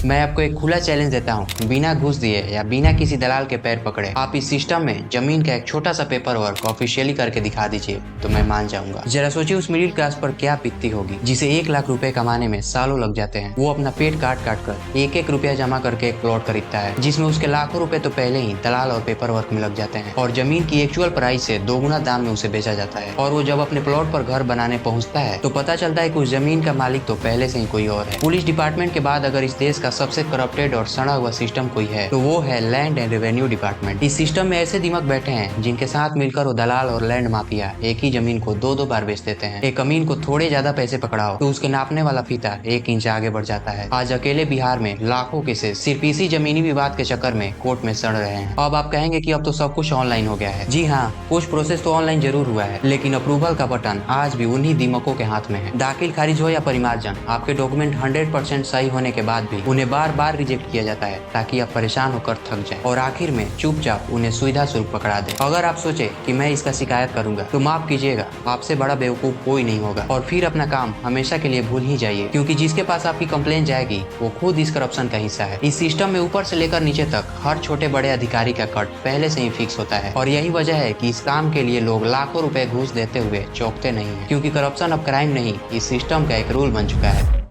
मैं आपको एक खुला चैलेंज देता हूँ, बिना घूस दिए या बिना किसी दलाल के पैर पकड़े आप इस सिस्टम में जमीन का एक छोटा सा पेपर वर्क ऑफिशियली करके दिखा दीजिए तो मैं मान जाऊंगा। जरा सोचिए उस मिडिल क्लास पर क्या बीतती होगी जिसे 1 लाख रुपए कमाने में सालों लग जाते हैं। वो अपना पेट काट काट कर एक एक रुपया जमा करके एक प्लॉट खरीदता है जिसमें उसके लाखों रुपए तो पहले ही दलाल और पेपर वर्क में लग जाते हैं और जमीन की एक्चुअल प्राइस से 2 गुना दाम में उसे बेचा जाता है। और वो जब अपने प्लॉट पर घर बनाने पहुंचता है तो पता चलता है कि उस जमीन का मालिक तो पहले से ही कोई और है। पुलिस डिपार्टमेंट के बाद अगर इस देश का सबसे करप्टेड और सड़ा हुआ सिस्टम कोई है तो वो है लैंड एंड रेवेन्यू डिपार्टमेंट। इस सिस्टम में ऐसे दिमाग बैठे हैं जिनके साथ मिलकर वो दलाल और लैंड माफिया एक ही जमीन को 2-2 बार बेच देते हैं। एक अमीन को थोड़े ज्यादा पैसे पकड़ाओ तो उसके नापने वाला फीता 1 इंच आगे बढ़ जाता है। आज अकेले बिहार में लाखों केसेस सिर्फ इसी जमीनी विवाद के चक्कर में कोर्ट में सड़ रहे हैं। अब आप कहेंगे कि अब तो सब कुछ ऑनलाइन हो गया है। जी हाँ, कुछ प्रोसेस तो ऑनलाइन जरूर हुआ है लेकिन अप्रूवल का बटन आज भी उन्हीं दिमागों के हाथ में है। दाखिल खारिज हो या परिमार्जन, आपके डॉक्यूमेंट 100% सही होने के बाद भी उन्हें बार बार रिजेक्ट किया जाता है ताकि आप परेशान होकर थक जाएं और आखिर में चुपचाप उन्हें सुविधा शुल्क पकड़ा दे। अगर आप सोचे कि मैं इसका शिकायत करूंगा तो माफ कीजिएगा, आपसे बड़ा बेवकूफ कोई नहीं होगा और फिर अपना काम हमेशा के लिए भूल ही जाइए क्योंकि जिसके पास आपकी कंप्लेन जाएगी वो खुद इस करप्शन का हिस्सा है। इस सिस्टम में ऊपर से लेकर नीचे तक हर छोटे बड़े अधिकारी का कट पहले से ही फिक्स होता है और यही वजह है कि इस काम के लिए लोग लाखों रुपए घूस देते हुए चौंकते नहीं है क्योंकि करप्शन अब क्राइम नहीं, इस सिस्टम का एक रूल बन चुका है।